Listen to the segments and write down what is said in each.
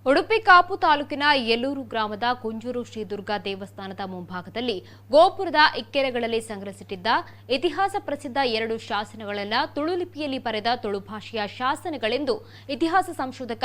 ಉಡುಪಿ ಕಾಪು ತಾಲೂಕಿನ ಯಲ್ಲೂರು ಗ್ರಾಮದ ಕುಂಜೂರು ಶ್ರೀ ದುರ್ಗಾ ದೇವಸ್ಥಾನದ ಮುಂಭಾಗದಲ್ಲಿ ಗೋಪುರದ ಇಕ್ಕೆರೆಗಳಲ್ಲಿ ಸಂಗ್ರಹಿಸಿಟ್ಟಿದ್ದ ಇತಿಹಾಸ ಪ್ರಸಿದ್ಧ 2 ಶಾಸನಗಳನ್ನು ತುಳು ಲಿಪಿಯಲ್ಲಿ ಬರೆದ ತುಳು ಭಾಷೆಯ ಶಾಸನಗಳೆಂದು ಇತಿಹಾಸ ಸಂಶೋಧಕ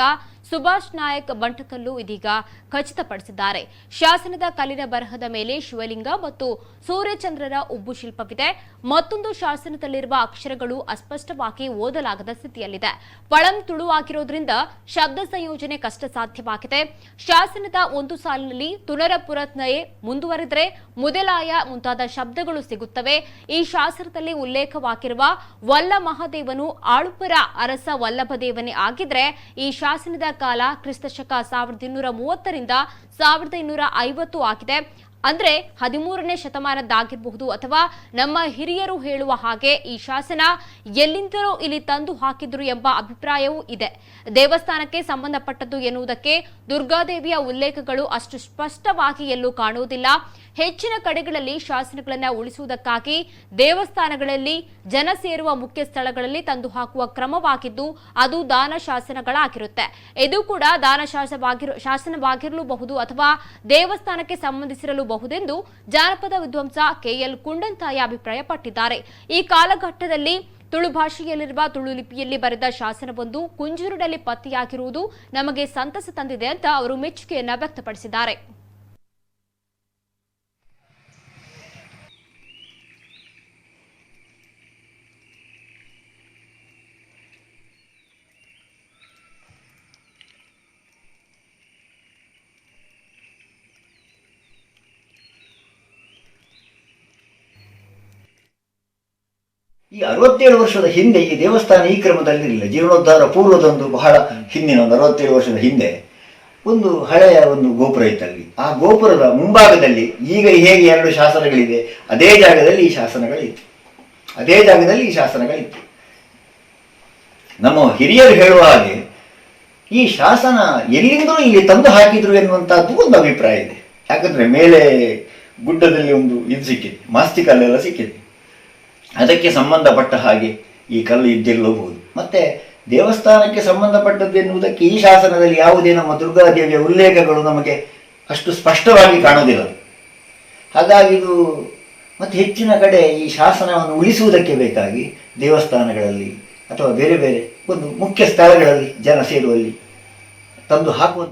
ಸುಭಾಷ್ ನಾಯಕ್ ಬಂಟಕಲ್ಲು ಇದೀಗ ಖಚಿತಪಡಿಸಿದ್ದಾರೆ. ಶಾಸನದ ಕಲ್ಲಿನ ಬರಹದ ಮೇಲೆ ಶಿವಲಿಂಗ ಮತ್ತು ಸೂರ್ಯಚಂದ್ರರ ಉಬ್ಬು ಶಿಲ್ಪವಿದೆ. ಮತ್ತೊಂದು ಶಾಸನದಲ್ಲಿರುವ ಅಕ್ಷರಗಳು ಅಸ್ಪಷ್ಟವಾಗಿ ಓದಲಾಗದ ಸ್ಥಿತಿಯಲ್ಲಿದೆ. ಪಳಂ ತುಳು ಆಗಿರೋದ್ರಿಂದ ಶಬ್ದ ಸಂಯೋಜನೆ ಕಷ್ಟ ಸಾಧ್ಯವಾಗಿದೆ. ಶಾಸನದ ಒಂದು ಸಾಲಿನಲ್ಲಿ ತುನರಪುರತ್ನಯೇ ಮುಂದುವರೆದರೆ ಮುದಲಾಯ ಮುಂತಾದ ಶಬ್ದಗಳು ಸಿಗುತ್ತವೆ. ಈ ಶಾಸನದಲ್ಲಿ ಉಲ್ಲೇಖವಾಗಿರುವ ವಲ್ಲ ಮಹಾದೇವನು ಆಳುಪರ ಅರಸ ವಲ್ಲಭದೇವನೇ ಆಗಿದ್ರೆ ಈ ಶಾಸನದ ಕಾಲ ಕ್ರಿಸ್ತಶಕ 1230 ರಿಂದ 1250 ಆಗಿದೆ. ಅಂದ್ರೆ 13ನೇ ಶತಮಾನದ್ದಾಗಿರಬಹುದು ಅಥವಾ ನಮ್ಮ ಹಿರಿಯರು ಹೇಳುವ ಹಾಗೆ ಈ ಶಾಸನ ಎಲ್ಲಿಂದಲೂ ಇಲ್ಲಿ ತಂದು ಹಾಕಿದ್ರು ಎಂಬ ಅಭಿಪ್ರಾಯವೂ ಇದೆ. ದೇವಸ್ಥಾನಕ್ಕೆ ಸಂಬಂಧಪಟ್ಟದ್ದು ಎನ್ನುವುದಕ್ಕೆ ದುರ್ಗಾದೇವಿಯ ಉಲ್ಲೇಖಗಳು ಅಷ್ಟು ಸ್ಪಷ್ಟವಾಗಿ ಎಲ್ಲೂ ಕಾಣುವುದಿಲ್ಲ. ಹೆಚ್ಚಿನ ಕಡೆಗಳಲ್ಲಿ ಶಾಸನಗಳನ್ನು ಉಳಿಸುವುದಕ್ಕಾಗಿ ದೇವಸ್ಥಾನಗಳಲ್ಲಿ ಜನ ಸೇರುವ ಮುಖ್ಯ ಸ್ಥಳಗಳಲ್ಲಿ ತಂದು ಹಾಕುವ ಕ್ರಮವಾಗಿದ್ದು ಅದು ದಾನ ಶಾಸನಗಳಾಗಿರುತ್ತೆ. ಇದು ಕೂಡ ದಾನ ಶಾಸನವಾಗಿರಲೂಬಹುದು ಅಥವಾ ದೇವಸ್ಥಾನಕ್ಕೆ ಸಂಬಂಧಿಸಿರಲು ಬಹುದೆಂದು ಜಾನಪದ ವಿದ್ವಾಂಸ ಕೆಎಲ್ ಕುಂಡಂತಾಯ ಅಭಿಪ್ರಾಯಪಟ್ಟಿದ್ದಾರೆ. ಈ ಕಾಲಘಟ್ಟದಲ್ಲಿ ತುಳು ಭಾಷೆಯಲ್ಲಿರುವ ತುಳು ಲಿಪಿಯಲ್ಲಿ ಬರೆದ ಶಾಸನವೊಂದು ಕುಂಜೂರಿನಲ್ಲಿ ಪತ್ತೆಯಾಗಿರುವುದು ನಮಗೆ ಸಂತಸ ತಂದಿದೆ ಅಂತ ಅವರು ಮೆಚ್ಚುಗೆಯನ್ನ ವ್ಯಕ್ತಪಡಿಸಿದ್ದಾರೆ. ಈ 67 ವರ್ಷದ ಹಿಂದೆ ಈ ದೇವಸ್ಥಾನ ಈ ಕ್ರಮದಲ್ಲಿರಲಿಲ್ಲ. ಜೀರ್ಣೋದ್ಧಾರ ಪೂರ್ವದೊಂದು ಬಹಳ ಹಿಂದಿನ ಒಂದು 67 ವರ್ಷದ ಹಿಂದೆ ಒಂದು ಹಳೆಯ ಒಂದು ಗೋಪುರ ಇತ್ತಲ್ಲಿ. ಆ ಗೋಪುರದ ಮುಂಭಾಗದಲ್ಲಿ ಈಗ ಹೇಗೆ 2 ಶಾಸನಗಳಿದೆ ಅದೇ ಜಾಗದಲ್ಲಿ ಈ ಶಾಸನಗಳಿತ್ತು. ನಮ್ಮ ಹಿರಿಯರು ಹೇಳುವ ಹಾಗೆ ಈ ಶಾಸನ ಎಲ್ಲಿಂದಲೂ ಇಲ್ಲಿ ತಂದು ಹಾಕಿದ್ರು ಎನ್ನುವಂತಹದ್ದು ಒಂದು ಅಭಿಪ್ರಾಯ ಇದೆ. ಯಾಕಂದ್ರೆ ಮೇಲೆ ಗುಡ್ಡದಲ್ಲಿ ಒಂದು ಇದು ಸಿಕ್ಕಿದೆ, ಮಾಸ್ತಿ ಕಲ್ಲೆಲ್ಲ ಸಿಕ್ಕಿದೆ. ಅದಕ್ಕೆ ಸಂಬಂಧಪಟ್ಟ ಹಾಗೆ ಈ ಕಲ್ಲು ಇದ್ದಿರಲೂಬಹುದು. ಮತ್ತೆ ದೇವಸ್ಥಾನಕ್ಕೆ ಸಂಬಂಧಪಟ್ಟದ್ದು ಎನ್ನುವುದಕ್ಕೆ ಈ ಶಾಸನದಲ್ಲಿ ಯಾವುದೇ ನಮ್ಮ ದುರ್ಗಾದೇವಿಯ ಉಲ್ಲೇಖಗಳು ನಮಗೆ ಅಷ್ಟು ಸ್ಪಷ್ಟವಾಗಿ ಕಾಣೋದಿಲ್ಲ. ಹಾಗಾಗಿ ಇದು ಮತ್ತೆ ಹೆಚ್ಚಿನ ಕಡೆ ಈ ಶಾಸನವನ್ನು ಉಳಿಸುವುದಕ್ಕೆ ಬೇಕಾಗಿ ದೇವಸ್ಥಾನಗಳಲ್ಲಿ ಅಥವಾ ಬೇರೆ ಬೇರೆ ಒಂದು ಮುಖ್ಯ ಸ್ಥಳಗಳಲ್ಲಿ ಜನ ಸೇರುವಲ್ಲಿ ತಂದು ಹಾಕುವಂಥ